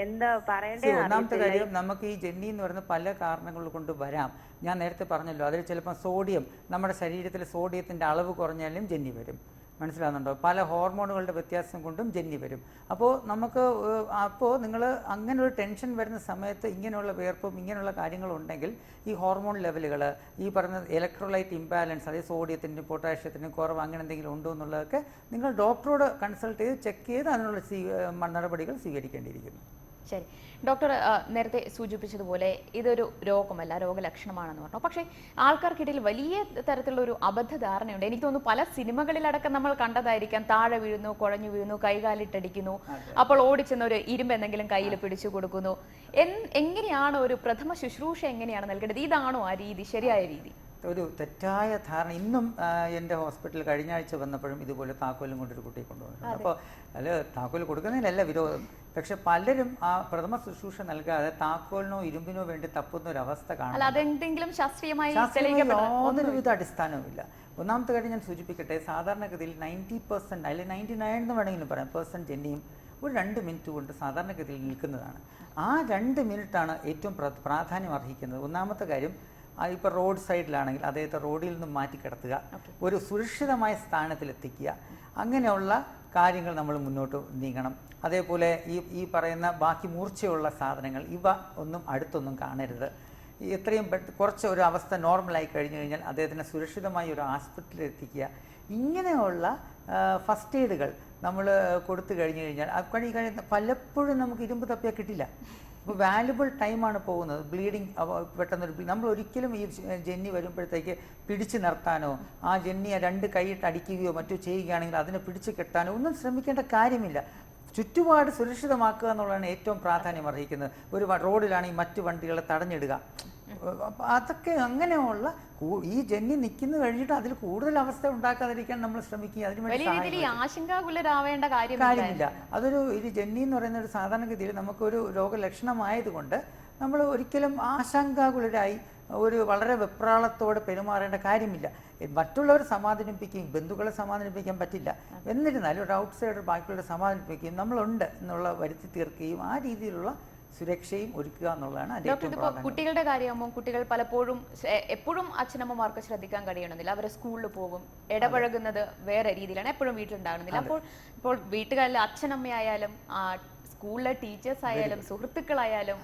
എന്താ പറയണ്ടേ. ഒന്നാമത്തെ കാര്യം, നമുക്ക് ഈ ജെന്നി എന്ന് പറയുന്ന പല കാരണങ്ങൾ കൊണ്ട് വരാം. ഞാൻ നേരത്തെ പറഞ്ഞല്ലോ, അതിൽ ചിലപ്പോൾ സോഡിയം, നമ്മുടെ ശരീരത്തിൽ സോഡിയത്തിൻ്റെ അളവ് കുറഞ്ഞാലും ജെന്നി വരും. മനസ്സിലാകുന്നുണ്ടോ? പല ഹോർമോണുകളുടെ വ്യത്യാസം കൊണ്ടും ജെന്നി വരും. അപ്പോൾ നിങ്ങൾ അങ്ങനെ ഒരു ടെൻഷൻ വരുന്ന സമയത്ത് ഇങ്ങനെയുള്ള വിയർപ്പും ഇങ്ങനെയുള്ള കാര്യങ്ങളുണ്ടെങ്കിൽ ഈ ഹോർമോൺ ലെവലുകൾ, ഈ പറഞ്ഞ ഇലക്ട്രോലൈറ്റ് ഇംബാലൻസ്, അതായത് സോഡിയത്തിൻ്റെയും പൊട്ടാഷ്യത്തിൻ്റെയും കുറവ് അങ്ങനെ എന്തെങ്കിലും ഉണ്ടോ എന്നുള്ളതൊക്കെ നിങ്ങൾ ഡോക്ടറോട് കൺസൾട്ട് ചെയ്ത് ചെക്ക് ചെയ്ത് അതിനുള്ള നടപടികൾ സ്വീകരിക്കേണ്ടിയിരിക്കുന്നു. ശരി ഡോക്ടർ, നേരത്തെ സൂചിപ്പിച്ചതുപോലെ ഇതൊരു രോഗമല്ല, രോഗലക്ഷണമാണെന്ന് പറഞ്ഞു. പക്ഷേ ആൾക്കാർക്കിടയിൽ വലിയ തരത്തിലുള്ള ഒരു അബദ്ധധാരണയുണ്ട്. എനിക്ക് തോന്നുന്നു പല സിനിമകളിലടക്കം നമ്മൾ കണ്ടതായിരിക്കാം. താഴെ വീഴുന്നു, കുഴഞ്ഞു വീഴുന്നു, കൈകാലിട്ടടിക്കുന്നു, അപ്പോൾ ഓടിച്ചെന്ന് ഒരു ഇരുമ്പ് എന്തെങ്കിലും കയ്യിൽ പിടിച്ചു കൊടുക്കുന്നു. എങ്ങനെയാണ് ഒരു പ്രഥമ ശുശ്രൂഷ എങ്ങനെയാണ് നൽകേണ്ടത്? ഇതാണോ ആ രീതി, ശരിയായ രീതി? ഒരു തെറ്റായ ധാരണ ഇന്നും എൻ്റെ ഹോസ്പിറ്റലിൽ കഴിഞ്ഞ ആഴ്ച വന്നപ്പോഴും ഇതുപോലെ താക്കോലും കൊണ്ടൊരു കുട്ടിയെ കൊണ്ടുവന്നിട്ടുണ്ട്. അപ്പോൾ താക്കോൽ കൊടുക്കുന്നതിനല്ല വിരോധം, പക്ഷെ പലരും ആ പ്രഥമ ശുശ്രൂഷ നൽകാതെ താക്കോലിനോ ഇരുമ്പിനോ വേണ്ടി തപ്പുന്ന ഒരു അവസ്ഥ കാണും. യാതൊരുവിധ അടിസ്ഥാനവുമില്ല. ഒന്നാമത്തെ കാര്യം ഞാൻ സൂചിപ്പിക്കട്ടെ, സാധാരണഗതിയിൽ 90% അല്ലെങ്കിൽ 99 എന്ന് വേണമെങ്കിലും പറയാം % ജെന്നിയും ഒരു 2 മിനിറ്റ് കൊണ്ട് സാധാരണഗതിയിൽ നിൽക്കുന്നതാണ്. ആ 2 മിനിറ്റാണ് ഏറ്റവും പ്രാധാന്യം അർഹിക്കുന്നത്. ഒന്നാമത്തെ കാര്യം, ഇപ്പോൾ റോഡ് സൈഡിലാണെങ്കിൽ അദ്ദേഹത്തെ റോഡിൽ നിന്നും മാറ്റി കിടത്തുക, ഒരു സുരക്ഷിതമായ സ്ഥാനത്തിലെത്തിക്കുക, അങ്ങനെയുള്ള കാര്യങ്ങൾ നമ്മൾ മുന്നോട്ട് നീങ്ങണം. അതേപോലെ ഈ പറയുന്ന ബാക്കി മൂർച്ചയുള്ള സാധനങ്ങൾ ഇവ ഒന്നും അടുത്തൊന്നും കാണരുത്. എത്രയും കുറച്ച് ഒരു അവസ്ഥ നോർമലായി കഴിഞ്ഞു കഴിഞ്ഞാൽ അദ്ദേഹത്തിനെ സുരക്ഷിതമായി ഒരു ആശുപത്രിയിൽ എത്തിക്കുക. ഇങ്ങനെയുള്ള ഫസ്റ്റ് എയ്ഡുകൾ നമ്മൾ കൊടുത്തു കഴിഞ്ഞു കഴിഞ്ഞാൽ പലപ്പോഴും നമുക്ക് ഇരുമ്പ് തപ്പിയാൽ കിട്ടില്ല. അപ്പോൾ വാല്യുബിൾ ടൈമാണ് പോകുന്നത്. ബ്ലീഡിങ് പെട്ടെന്നൊരു നമ്മൾ ഒരിക്കലും ഈ ജന്നി വരുമ്പോഴത്തേക്ക് പിടിച്ചു നിർത്താനോ ആ ജന്നിയെ 2 കൈയിട്ട് അടിക്കുകയോ മറ്റോ ചെയ്യുകയാണെങ്കിൽ അതിനെ പിടിച്ചു കെട്ടാനോ ഒന്നും ശ്രമിക്കേണ്ട കാര്യമില്ല. ചുറ്റുപാട് സുരക്ഷിതമാക്കുക എന്നുള്ളതാണ് ഏറ്റവും പ്രാധാന്യം അർഹിക്കുന്നത്. ഒരു റോഡിലാണെങ്കിൽ മറ്റു വണ്ടികളെ തടഞ്ഞിടുക, അതൊക്കെ അങ്ങനെയുള്ള ഈ ജന്നി നിൽക്കുന്നു കഴിഞ്ഞിട്ട് അതിൽ കൂടുതൽ അവസ്ഥ ഉണ്ടാക്കാതിരിക്കാൻ നമ്മൾ ശ്രമിക്കുക. ആശങ്കാകുലരാവേണ്ട കാര്യമില്ല. അതൊരു ഇത് ജന്നി എന്ന് പറയുന്ന ഒരു സാധാരണഗതിയിൽ നമുക്കൊരു രോഗലക്ഷണമായതുകൊണ്ട് നമ്മൾ ഒരിക്കലും ആശങ്കാകുലരായി ഒരു വളരെ വെപ്രാളത്തോടെ പെരുമാറേണ്ട കാര്യമില്ല. മറ്റുള്ളവരെ സമാധാനിപ്പിക്കുകയും ബന്ധുക്കളെ സമാധാനിപ്പിക്കാൻ പറ്റില്ല, എന്നിരുന്നാലും ഒരു ഔട്ട്സൈഡർ ബാക്കിയുള്ളവരെ സമാധാനിപ്പിക്കുകയും നമ്മളുണ്ട് എന്നുള്ള വരുത്തി തീർക്കുകയും ആ രീതിയിലുള്ള സുരക്ഷയും ഒരുക്കുക എന്നുള്ളതാണ്. കുട്ടികളുടെ കാര്യമാകുമ്പോൾ കുട്ടികൾ പലപ്പോഴും എപ്പോഴും അച്ഛനമ്മമാർക്ക് ശ്രദ്ധിക്കാൻ കഴിയണമെന്നില്ല. അവരെ സ്കൂളിൽ പോകും, ഇടപഴകുന്നത് വേറെ രീതിയിലാണ്, എപ്പോഴും വീട്ടിലുണ്ടാകണമെന്നില്ല. ഇപ്പോൾ വീട്ടുകാരിലെ അച്ഛനമ്മയായാലും സ്കൂളിലെ ടീച്ചേഴ്സ് ആയാലും സുഹൃത്തുക്കളായാലും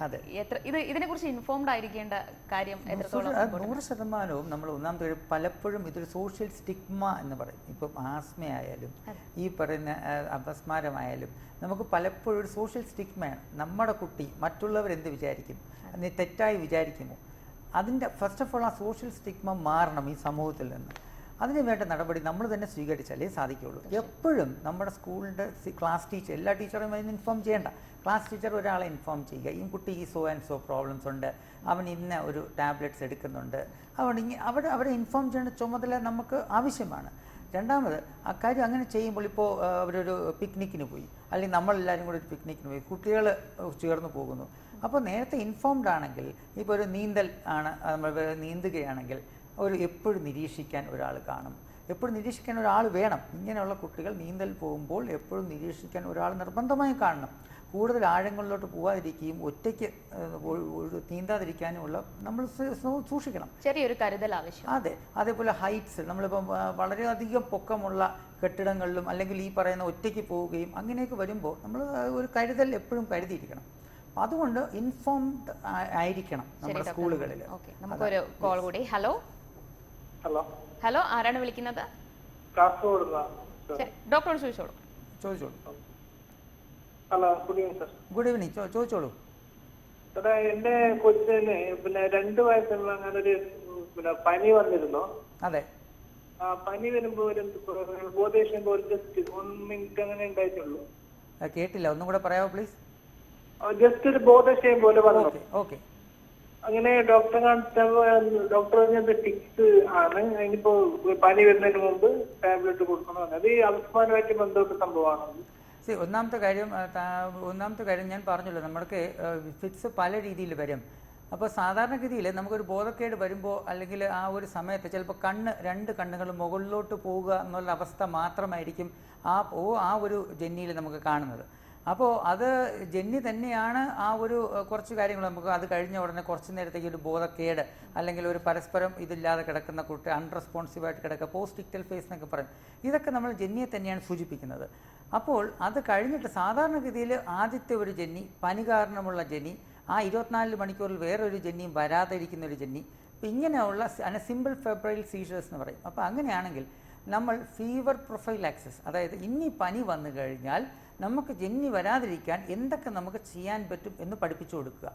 ഇതിനെ കുറിച്ച് ഇൻഫോംഡ് ആയിരിക്കേണ്ട കാര്യം എത്രത്തോളം? 100% നമ്മൾ ഒന്നാമത്തെ പലപ്പോഴും ഇതൊരു സോഷ്യൽ സ്റ്റിഗ്മ എന്ന് പറയും. ഇപ്പം ആസ്മയായാലും ഈ പറയുന്ന അപസ്മാരമായാലും നമുക്ക് പലപ്പോഴും ഒരു സോഷ്യൽ സ്റ്റിഗ്മയാണ്. നമ്മുടെ കുട്ടി മറ്റുള്ളവരെന്ത് വിചാരിക്കും, തെറ്റായി വിചാരിക്കുമോ, അതിൻ്റെ ഫസ്റ്റ് ഓഫ് ഓൾ ആ സോഷ്യൽ സ്റ്റിഗ്മ മാറണം ഈ സമൂഹത്തിൽ നിന്ന്. അതിന് വേണ്ട നടപടി നമ്മൾ തന്നെ സ്വീകരിച്ചാലേ സാധിക്കുകയുള്ളൂ. എപ്പോഴും നമ്മുടെ സ്കൂളിൻ്റെ ക്ലാസ് ടീച്ചർ, എല്ലാ ടീച്ചറും അതിന് ഇൻഫോം ചെയ്യേണ്ട, ക്ലാസ് ടീച്ചർ ഒരാളെ ഇൻഫോം ചെയ്യുക, ഈ കുട്ടി ഈ സോ ആൻഡ് സോ പ്രോബ്ലംസ് ഉണ്ട്, അവൻ ഇന്ന ഒരു ടാബ്ലറ്റ്സ് എടുക്കുന്നുണ്ട്, അവരെ ഇൻഫോം ചെയ്യേണ്ട ചുമതല നമുക്ക് ആവശ്യമാണ്. രണ്ടാമത് അക്കാര്യം അങ്ങനെ ചെയ്യുമ്പോൾ ഇപ്പോൾ അവരൊരു പിക്നിക്കിന് പോയി, അല്ലെങ്കിൽ നമ്മളെല്ലാവരും കൂടി ഒരു പിക്നിക്കിന് പോയി, കുട്ടികൾ ചേർന്ന് പോകുന്നു. അപ്പോൾ നേരത്തെ ഇൻഫോംഡ് ആണെങ്കിൽ, ഇപ്പോൾ ഒരു നീന്തൽ ആണ്, നമ്മൾ നീന്തുകയാണെങ്കിൽ എപ്പോഴും നിരീക്ഷിക്കാൻ ഒരാൾ കാണും, എപ്പോഴും നിരീക്ഷിക്കാൻ ഒരാൾ വേണം. ഇങ്ങനെയുള്ള കുട്ടികൾ നീന്തൽ പോകുമ്പോൾ എപ്പോഴും നിരീക്ഷിക്കാൻ ഒരാൾ നിർബന്ധമായി കാണണം. കൂടുതൽ ആഴങ്ങളിലോട്ട് പോകാതിരിക്കുകയും ഒറ്റയ്ക്ക് നീന്താതിരിക്കാനുമുള്ള നമ്മൾ സൂക്ഷിക്കണം, ചെറിയൊരു കരുതൽ ആവശ്യം. അതെ. അതേപോലെ ഹൈറ്റ്സ്, നമ്മളിപ്പം വളരെയധികം പൊക്കമുള്ള കെട്ടിടങ്ങളിലും അല്ലെങ്കിൽ ഈ പറയുന്ന ഒറ്റയ്ക്ക് പോവുകയും അങ്ങനെയൊക്കെ വരുമ്പോൾ നമ്മൾ ഒരു കരുതൽ എപ്പോഴും കരുതിയിരിക്കണം. അതുകൊണ്ട് ഇൻഫോംഡ് ആയിരിക്കണം നമ്മുടെ സ്കൂളുകളിൽ. നമുക്കൊരു കോൾ കൂടി. ഹലോ ഹലോ, ആരാണ് വിളിക്കുന്നത്? ഡോക്ടറോട് ചോദിച്ചോളൂ. Hello, good evening sir. Good evening, ചോദിച്ചോളൂ. എന്റെ കൊച്ചിന് 2 വയസ്സുള്ള അങ്ങനെ ഒരു പനി വന്നിരുന്നു. അതെ. പനി വരുമ്പോ ബോധേഷം പോലെ ജസ്റ്റ് 1 മിനിറ്റ് അങ്ങനെ ഉണ്ടായിട്ടുള്ളൂ. കേട്ടില്ല, ഒന്നും കൂടെ പറയാമോ പ്ലീസ്? ജസ്റ്റ് ഒരു ബോധക്ഷയം പോലെ വന്നു. ഓക്കെ. അങ്ങനെ ഡോക്ടറെ കാണിച്ചപ്പോ ഡോക്ടർ പറഞ്ഞത് ടിക്സ് ആണ്, അതിനിപ്പോ പനി വരുന്നതിന് മുമ്പ് ടാബ്ലറ്റ് കൊടുക്കണം. അത് ഈ അപസ്മാരമായിട്ട് ബന്ധപ്പെട്ട സംഭവമാണ്. ഒന്നാമത്തെ കാര്യം ഞാൻ പറഞ്ഞല്ലോ, നമ്മൾക്ക് ഫിറ്റ്സ് പല രീതിയിൽ വരും. അപ്പോൾ സാധാരണഗതിയിൽ നമുക്കൊരു ബോധക്കേട് വരുമ്പോൾ അല്ലെങ്കിൽ ആ ഒരു സമയത്ത് ചിലപ്പോൾ 2 കണ്ണുകളും മുകളിലോട്ട് പോവുക എന്നുള്ള അവസ്ഥ മാത്രമായിരിക്കും ആ ഒരു ജന്നിയിൽ നമുക്ക് കാണുന്നത്. അപ്പോൾ അത് ജന്നി തന്നെയാണ്. ആ ഒരു കുറച്ച് കാര്യങ്ങൾ നമുക്ക് അത് കഴിഞ്ഞ ഉടനെ കുറച്ച് നേരത്തേക്ക് ഒരു ബോധക്കേട് അല്ലെങ്കിൽ ഒരു പരസ്പരം ഇതില്ലാതെ കിടക്കുന്ന കുട്ടി അൺറെസ്പോൺസീവായിട്ട് കിടക്കുക, പോസ്റ്റ് ഇക്ടൽ ഫേസ് എന്നൊക്കെ പറയും. ഇതൊക്കെ നമ്മൾ ജന്നിയെ തന്നെയാണ് സൂചിപ്പിക്കുന്നത്. അപ്പോൾ അത് കഴിഞ്ഞിട്ട് സാധാരണഗതിയിൽ ആദ്യത്തെ ഒരു ജന്നി, പനി കാരണമുള്ള ജന്നി, ആ 24 മണിക്കൂറിൽ വേറൊരു ജന്നിയും വരാതെ ഇരിക്കുന്ന ഒരു ജന്നി, അപ്പോൾ ഇങ്ങനെയുള്ള സിമ്പിൾ ഫെബ്രൈൽ സീഷേഴ്സ് എന്ന് പറയും. അപ്പോൾ അങ്ങനെയാണെങ്കിൽ നമ്മൾ ഫീവർ പ്രൊഫൈലാക്സിസ്, അതായത് ഇനി പനി വന്നു കഴിഞ്ഞാൽ നമുക്ക് ജന്നി വരാതിരിക്കാൻ എന്തൊക്കെ നമുക്ക് ചെയ്യാൻ പറ്റും എന്ന് പഠിപ്പിച്ചു കൊടുക്കുക.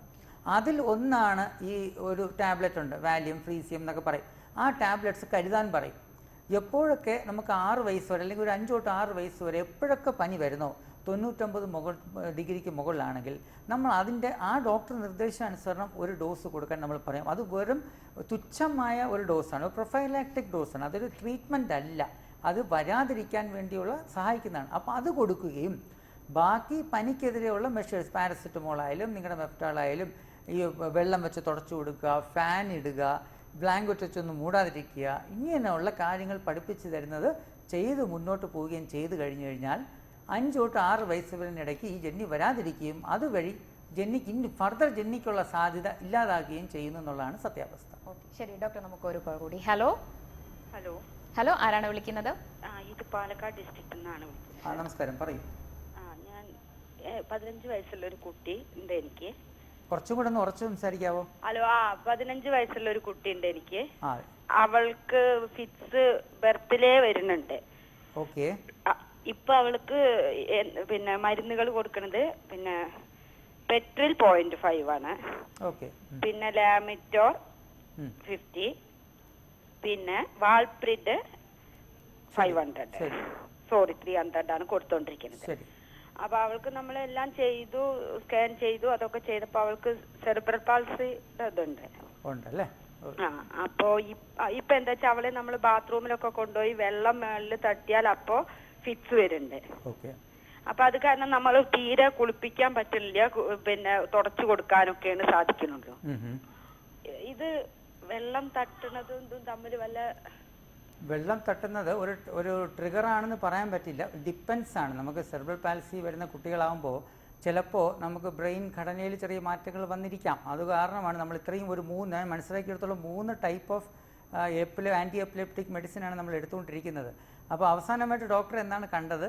അതിൽ ഒന്നാണ് ഈ ഒരു ടാബ്ലറ്റ് ഉണ്ട്, വാലിയം, ഫ്രീസിയം എന്നൊക്കെ പറയും. ആ ടാബ്ലറ്റ്സ് കരുതാൻ പറയും. എപ്പോഴൊക്കെ നമുക്ക് 6 വയസ്സ് വരെ അല്ലെങ്കിൽ ഒരു 5 തൊട്ട് 6 വയസ്സ് വരെ എപ്പോഴൊക്കെ പനി വരുന്നോ 99 ഡിഗ്രിക്ക് മുകളിലാണെങ്കിൽ നമ്മൾ അതിൻ്റെ ആ ഡോക്ടർ നിർദ്ദേശാനുസരണം ഒരു ഡോസ് കൊടുക്കാൻ നമ്മൾ പറയും. അത് വെറും തുച്ഛമായ ഒരു ഡോസാണ്, പ്രൊഫൈലാക്റ്റിക് ഡോസാണ്. അതൊരു ട്രീറ്റ്മെൻ്റ് അല്ല, അത് വരാതിരിക്കാൻ വേണ്ടിയുള്ള സഹായിക്കുന്നതാണ്. അപ്പോൾ അത് കൊടുക്കുകയും ബാക്കി പനിക്കെതിരെയുള്ള മെഷേഴ്സ്, പാരസെറ്റമോൾ ആയാലും നിങ്ങളുടെ മെഫ്റ്റാളായാലും ഈ വെള്ളം വെച്ച് തുടച്ചു കൊടുക്കുക, ഫാൻ ഇടുക, ബ്ലാങ്കറ്റ് വെച്ചൊന്ന് മൂടാതിരിക്കുക, ഇങ്ങനെയുള്ള കാര്യങ്ങൾ പഠിപ്പിച്ചു തരുന്നത് ചെയ്ത് മുന്നോട്ട് പോവുകയും ചെയ്തു കഴിഞ്ഞു കഴിഞ്ഞാൽ 5 തൊട്ട് 6 വയസ്സുകളിനിടയ്ക്ക് ഈ ജന്നി വരാതിരിക്കുകയും അതുവഴി ജന്നിക്ക് ഫർദർ ജന്നിക്കുള്ള സാധ്യത ഇല്ലാതാക്കുകയും ചെയ്യുന്നു എന്നുള്ളതാണ് സത്യാവസ്ഥ. ശരി ഡോക്ടർ, നമുക്ക് ഒരു കോൾ കൂടി. ഹലോ ഹലോ ഹലോ, ആരാണ് വിളിക്കുന്നത്? ഇത് പാലക്കാട് ഡിസ്ട്രിക്റ്റിൽ നിന്നാണ് വിളിക്കുന്നത്. നമസ്കാരം, പറയൂ. ഞാൻ 15 വയസ്സുള്ള ഒരു കുട്ടി ഉണ്ട് എനിക്ക്. കുറച്ചും കൂടെ ഒന്ന് ഉറച്ചു സംസാരിക്കാവോ? ഹലോ, 15 വയസ്സുള്ള ഒരു കുട്ടി ഉണ്ട് എനിക്ക്. അവൾക്ക് ഫിറ്റ്സ് ബർത്തിലേ വരുന്നുണ്ട്. ഓക്കെ. ഇപ്പൊ അവൾക്ക് പിന്നെ മരുന്നുകൾ കൊടുക്കണത് പിന്നെ പെട്രിൽ 0.5 ആണ്. ഓക്കെ. പിന്നെ ലാമിറ്റോർ 50, പിന്നെ വാൾപ്രിഡ് 500, സോറി 300 ആണ് കൊടുത്തോണ്ടിരിക്കുന്നത്. അപ്പൊ അവൾക്ക് നമ്മളെല്ലാം ചെയ്തു, സ്കാൻ ചെയ്തു, അതൊക്കെ ചെയ്തപ്പോ അവൾക്ക് സെറിബ്രൽ പാൾസി ഇതുണ്ട്. അപ്പോ ഇപ്പൊ എന്താ വെച്ചാൽ അവളെ നമ്മൾ ബാത്റൂമിലൊക്കെ കൊണ്ടുപോയി വെള്ളം മേളിൽ തട്ടിയാൽ അപ്പോ ഫിറ്റ്സ് വരുന്നുണ്ട്. അപ്പൊ അത് കാരണം നമ്മൾ തീരെ കുളിപ്പിക്കാൻ പറ്റില്ല, പിന്നെ തുടച്ചു കൊടുക്കാനൊക്കെയാണ് സാധിക്കുന്നുള്ളൂ. ഇത് വെള്ളം തട്ടുന്നതും ഇതും തമ്മിൽ വല്ല വെള്ളം തട്ടുന്നത് ഒരു ട്രിഗർ ആണെന്ന് പറയാൻ പറ്റില്ല. ഡിപ്പെൻസ് ആണ്. നമുക്ക് സെറിബ്രൽ പാൽസി വരുന്ന കുട്ടികളാകുമ്പോൾ ചിലപ്പോൾ നമുക്ക് ബ്രെയിൻ ഘടനയിൽ ചെറിയ മാറ്റങ്ങൾ വന്നിരിക്കാം. അത് കാരണമാണ് നമ്മൾ ഇത്രയും മനസ്സിലാക്കിയെടുത്തോളം 3 ടൈപ്പ് ഓഫ് ആൻറ്റി എപ്പിലെപ്റ്റിക് മെഡിസിനാണ് നമ്മൾ എടുത്തുകൊണ്ടിരിക്കുന്നത്. അപ്പോൾ അവസാനമായിട്ട് ഡോക്ടർ എന്താണ് കണ്ടത്?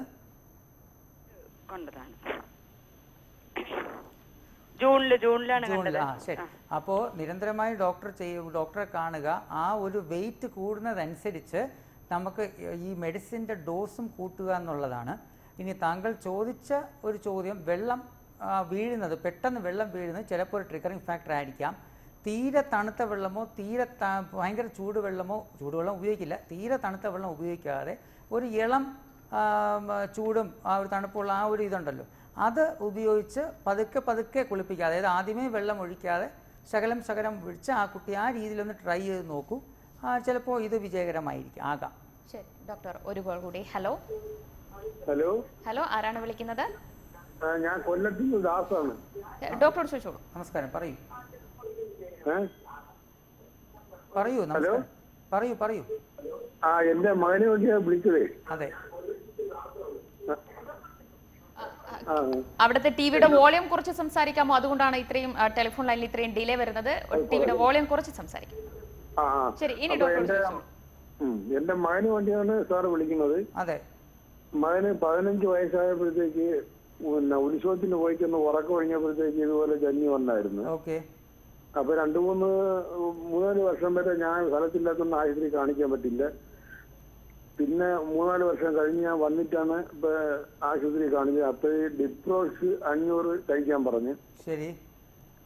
ശരി. അപ്പോൾ നിരന്തരമായി ഡോക്ടറെ കാണുക. ആ ഒരു വെയിറ്റ് കൂടുന്നതനുസരിച്ച് നമുക്ക് ഈ മെഡിസിൻ്റെ ഡോസും കൂട്ടുക എന്നുള്ളതാണ്. ഇനി താങ്കൾ ചോദിച്ച ഒരു ചോദ്യം, വെള്ളം വീഴുന്നത്, പെട്ടെന്ന് വെള്ളം വീഴുന്നത് ചിലപ്പോൾ ഒരു ട്രിഗറിങ് ഫാക്ടർ ആയിരിക്കാം. തീരെ തണുത്ത വെള്ളമോ ഭയങ്കര ചൂടുവെള്ളം ഉപയോഗിക്കില്ല. തീരെ തണുത്ത വെള്ളം ഉപയോഗിക്കാതെ ഒരു ഇളം ചൂടും ആ ഒരു തണുപ്പുള്ള ആ ഒരു ഇതുണ്ടല്ലോ, അത് ഉപയോഗിച്ച് പതുക്കെ കുളിപ്പിക്കുക. അതായത് ആദ്യമേ വെള്ളം ഒഴിക്കാതെ ശകലം ഒഴിച്ച് ആ കുട്ടി ആ രീതിയിലൊന്ന് ട്രൈ ചെയ്ത് നോക്കൂ. ചിലപ്പോൾ ഇത് വിജയകരമായിരിക്കും ആകാം. ശരി ഡോക്ടർ, ഒരു കോൾ കൂടി. ഹലോ ഹലോ, ആരാണ് വിളിക്കുന്നത്? ഞാൻ കൊല്ലത്തുനിന്ന് ദാസാണ്. ഡോക്ടറോട് ചോദിച്ചോളൂ. നമസ്കാരം, പറയൂ. പറയൂ. എന്റെ മകനെ വേണ്ടിയാണ് വിളിച്ചതേ. അതെ. അവിടുത്തെ ടിവിയുടെ വോളിയം കുറച്ച് സംസാരിക്കാമോ? അതുകൊണ്ടാണ് ഇത്രയും ടെലിഫോൺ ലൈനിൽ ഇത്രയും ഡിലേ വരുന്നത്. ടിവിയുടെ വോളിയം കുറച്ച് സംസാരിക്കും. ശരി, ഇനി എന്റെ മകന് വേണ്ടിയാണ് സാറ് വിളിക്കുന്നത്. അതെ. മകന് 15 വയസ്സായപ്പോഴത്തേക്ക് ഉത്സവത്തിന് പോയിക്കൊന്ന് ഉറക്കം കഴിഞ്ഞപ്പോഴത്തേക്ക് ഇതുപോലെ ജന്നി വന്നായിരുന്നു. അപ്പൊ 3-4 വർഷം വരെ ഞാൻ സ്ഥലത്തില്ലാത്തൊന്നും ആശുപത്രി കാണിക്കാൻ പറ്റില്ല. പിന്നെ 3-4 വർഷം കഴിഞ്ഞ് ഞാൻ വന്നിട്ടാണ് ഇപ്പൊ ആശുപത്രി കാണിച്ചത്. അപ്പൊ ഡിപ്രോക്സ് 500 കഴിക്കാൻ പറഞ്ഞു. ശരി.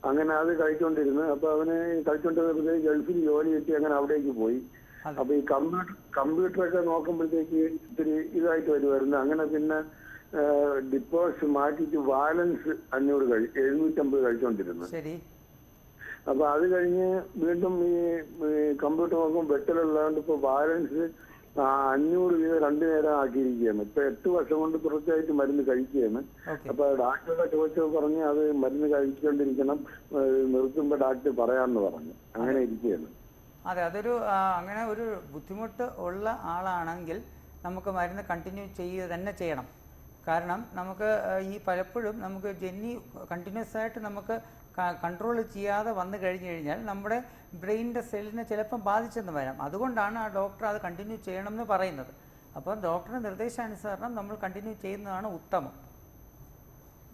അങ്ങനെ അത് കഴിച്ചോണ്ടിരുന്നു. അപ്പൊ അവന് കഴിച്ചോണ്ടിരുന്നപ്പോഴത്തേക്ക് ഗൾഫിൽ ജോലി കിട്ടി, അങ്ങനെ അവിടേക്ക് പോയി. അപ്പൊ ഈ കമ്പ്യൂട്ടറൊക്കെ നോക്കുമ്പോഴത്തേക്ക് ഇത്തിരി ഇതായിട്ട് വരുമായിരുന്നു. അങ്ങനെ പിന്നെ ഡിപ്രോക്സ് മാറ്റിട്ട് വാലൻസ് 750 കഴിച്ചോണ്ടിരുന്നു. അപ്പൊ അത് കഴിഞ്ഞ് വീണ്ടും ഈ കമ്പ്യൂട്ടർ നോക്കുമ്പോൾ വെട്ടലുള്ളതുകൊണ്ട് ഇപ്പൊ ബാലൻസ് 500 രൂപ 2 നേരം ആക്കിയിരിക്കുകയാണ്. ഇപ്പൊ 8 വർഷം കൊണ്ട് തുടർച്ചയായിട്ട് മരുന്ന് കഴിക്കുകയാണ്. അപ്പൊ ഡോക്ടറെ ചോദിച്ചത് പറഞ്ഞ് അത് മരുന്ന് കഴിച്ചുകൊണ്ടിരിക്കണം, നിർത്തുമ്പോ ഡോക്ടർ പറയാമെന്ന് പറഞ്ഞു. അങ്ങനെ ഇരിക്കുകയാണ്. അതെ, അങ്ങനെ ഒരു ബുദ്ധിമുട്ട് ഉള്ള ആളാണെങ്കിൽ നമുക്ക് മരുന്ന് കണ്ടിന്യൂ തന്നെ ചെയ്യണം. കാരണം നമുക്ക് ഈ പലപ്പോഴും നമുക്ക് ജന്നി കണ്ടിന്യൂസ് ആയിട്ട് നമുക്ക് കൺട്രോൾ ചെയ്യാതെ വന്നു കഴിഞ്ഞാൽ നമ്മുടെ ബ്രെയിനിൻ്റെ സെല്ലിനെ ചിലപ്പം ബാധിച്ചെന്ന് വരാം. അതുകൊണ്ടാണ് ആ ഡോക്ടർ അത് കണ്ടിന്യൂ ചെയ്യണം എന്ന് പറയുന്നത്. അപ്പം ഡോക്ടറുടെ നിർദ്ദേശാനുസരണം നമ്മൾ കണ്ടിന്യൂ ചെയ്യുന്നതാണ് ഉത്തമം.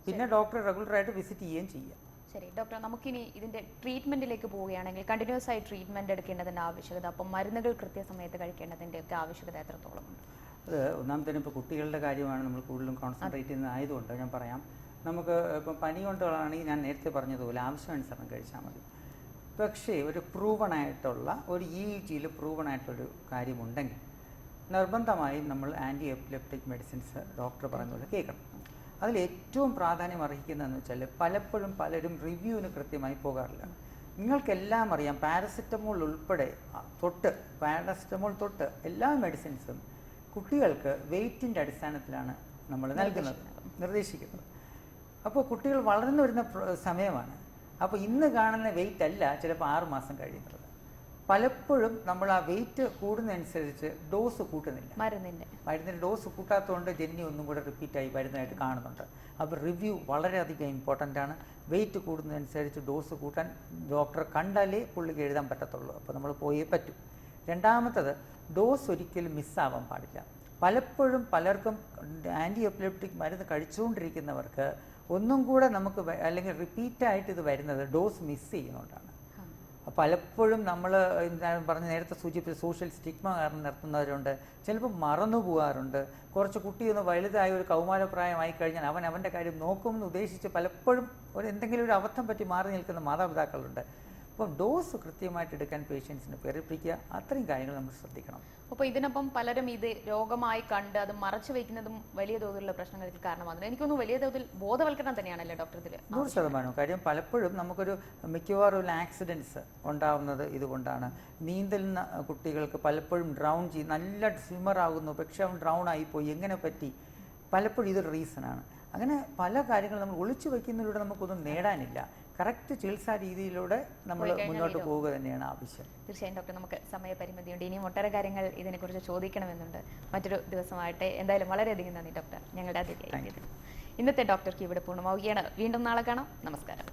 പിന്നെ ഡോക്ടറെ റെഗുലറായിട്ട് വിസിറ്റ് ചെയ്യുകയും ചെയ്യാം. ശരി ഡോക്ടർ, നമുക്കിനി ഇതിൻ്റെ ട്രീറ്റ്മെൻറ്റിലേക്ക് പോവുകയാണെങ്കിൽ കണ്ടിന്യൂസ് ആയി ട്രീറ്റ്മെൻറ്റ് എടുക്കേണ്ടതിൻ്റെ ആവശ്യകത, അപ്പം മരുന്നുകൾ കൃത്യസമയത്ത് കഴിക്കേണ്ടതിൻ്റെ ഒക്കെ ആവശ്യകത എത്രത്തോളം ഉണ്ട്? അത് ഒന്നാമത്തേനും ഇപ്പോൾ കുട്ടികളുടെ കാര്യമാണ് നമ്മൾ കൂടുതലും കോൺസെൻട്രേറ്റ് ചെയ്യുന്നത് ആയതുകൊണ്ട് ഞാൻ പറയാം. നമുക്ക് ഇപ്പം പനി കൊണ്ടുള്ളതാണെങ്കിൽ ഞാൻ നേരത്തെ പറഞ്ഞതുപോലെ ആവശ്യാനുസരണം കഴിച്ചാൽ മതി. പക്ഷേ ഒരു പ്രൂവണായിട്ടുള്ള ഒരു EEGയിൽ പ്രൂവണായിട്ടൊരു കാര്യമുണ്ടെങ്കിൽ നിർബന്ധമായും നമ്മൾ ആൻറ്റി എപ്പിലെപ്റ്റിക് മെഡിസിൻസ് ഡോക്ടർ പറയുന്നത് കേൾക്കണം. അതിൽ ഏറ്റവും പ്രാധാന്യം അർഹിക്കുന്നതെന്ന് വെച്ചാൽ പലപ്പോഴും പലരും റിവ്യൂവിന് കൃത്യമായി പോകാറില്ല. നിങ്ങൾക്കെല്ലാം അറിയാം, പാരസെറ്റമോൾ ഉൾപ്പെടെ പാരസെറ്റമോൾ തൊട്ട് എല്ലാ മെഡിസിൻസും കുട്ടികൾക്ക് വെയിറ്റിൻ്റെ അടിസ്ഥാനത്തിലാണ് നമ്മൾ നിർദ്ദേശിക്കുന്നത്. അപ്പോൾ കുട്ടികൾ വളർന്നു വരുന്ന സമയമാണ്. അപ്പോൾ ഇന്ന് കാണുന്ന വെയിറ്റ് അല്ല ചിലപ്പോൾ 6 മാസം കഴിയുന്നത്. പലപ്പോഴും നമ്മൾ ആ വെയിറ്റ് കൂടുന്നതനുസരിച്ച് ഡോസ് കൂട്ടുന്നില്ല. മരുന്നിൻ്റെ ഡോസ് കൂട്ടാത്തതുകൊണ്ട് ജന്നി ഒന്നും കൂടെ റിപ്പീറ്റായി വരുന്നതായിട്ട് കാണുന്നുണ്ട്. അപ്പോൾ റിവ്യൂ വളരെയധികം ഇമ്പോർട്ടൻ്റ് ആണ്. വെയിറ്റ് കൂടുന്നതനുസരിച്ച് ഡോസ് കൂട്ടാൻ ഡോക്ടറെ കണ്ടാലേ പുള്ളിക്ക് എഴുതാൻ പറ്റത്തുള്ളൂ. അപ്പോൾ നമ്മൾ പോയേ പറ്റൂ. രണ്ടാമത്തത്, ഡോസ് ഒരിക്കലും മിസ്സാവാൻ പാടില്ല. പലപ്പോഴും പലർക്കും ആൻറ്റി എപ്പിലെപ്റ്റിക് മരുന്ന് കഴിച്ചുകൊണ്ടിരിക്കുന്നവർക്ക് ഒന്നും കൂടെ നമുക്ക് അല്ലെങ്കിൽ റിപ്പീറ്റായിട്ട് ഇത് വരുന്നത് ഡോസ് മിസ് ചെയ്യുന്നതുകൊണ്ടാണ്. പലപ്പോഴും നമ്മൾ ഞാൻ പറഞ്ഞ നേരത്തെ സൂചിപ്പിച്ച സോഷ്യൽ സ്റ്റിഗ്മ കാരണം നിർത്തുന്നവരുണ്ട്, ചിലപ്പോൾ മറന്നു പോകാറുണ്ട്. കുറച്ച് കുട്ടിയൊന്ന് വലുതായ ഒരു കൗമാരപ്രായമായി കഴിഞ്ഞാൽ അവൻ്റെ കാര്യം നോക്കുമെന്ന് ഉദ്ദേശിച്ച് പലപ്പോഴും എന്തെങ്കിലും ഒരു അബദ്ധം പറ്റി മാറി നിൽക്കുന്ന മാതാപിതാക്കളുണ്ട്. അപ്പം ഡോസ് കൃത്യമായിട്ട് എടുക്കാൻ പേഷ്യൻസിന് പ്രേരിപ്പിക്കുക, അത്രയും കാര്യങ്ങൾ നമ്മൾ ശ്രദ്ധിക്കണം. അപ്പോൾ ഇതിനൊപ്പം പലരും ഇത് രോഗമായി കണ്ട് അത് മറച്ചു വയ്ക്കുന്നതും വലിയ തോതിലുള്ള പ്രശ്നങ്ങൾക്ക് കാരണമാകുന്നത്. എനിക്കൊന്നും വലിയ തോതിൽ ബോധവൽക്കരണം തന്നെയാണല്ലേ ഡോക്ടർ ഇതിൽ? 100%. കാര്യം പലപ്പോഴും നമുക്കൊരു മിക്കവാറും ഒരു ആക്സിഡൻസ് ഉണ്ടാവുന്നത് ഇതുകൊണ്ടാണ്. നീന്തലുന്ന കുട്ടികൾക്ക് പലപ്പോഴും ഡ്രൗൺ ചെയ്യും, നല്ല സ്വിമ്മർ ആകുന്നു, പക്ഷെ അവൻ ഡ്രൗൺ ആയിപ്പോയി, എങ്ങനെ പറ്റി? പലപ്പോഴും ഇതൊരു റീസണാണ്. അങ്ങനെ പല കാര്യങ്ങളും നമ്മൾ ഒളിച്ചു വയ്ക്കുന്നതിലൂടെ നമുക്കൊന്നും നേടാനില്ല. കറക്റ്റ് ചികിത്സാ രീതിയിലൂടെ നമ്മൾ മുന്നോട്ട് പോവുക തന്നെയാണ് ആവശ്യം. തീർച്ചയായും ഡോക്ടർ, നമുക്ക് സമയപരിമിതിയുണ്ട്, ഇനിയും ഒട്ടേറെ കാര്യങ്ങൾ ഇതിനെക്കുറിച്ച് ചോദിക്കണമെന്നുണ്ട്. മറ്റൊരു ദിവസമായിട്ട് എന്തായാലും വളരെയധികം നന്ദി ഡോക്ടർ, ഞങ്ങളുടെ അതിഥിയായി. ഇന്നത്തെ ഡോക്ടർ ക്യൂ ഇവിടെ പൂർണ്ണമാവുകയാണ്. വീണ്ടും നാളെ കാണാം. നമസ്കാരം.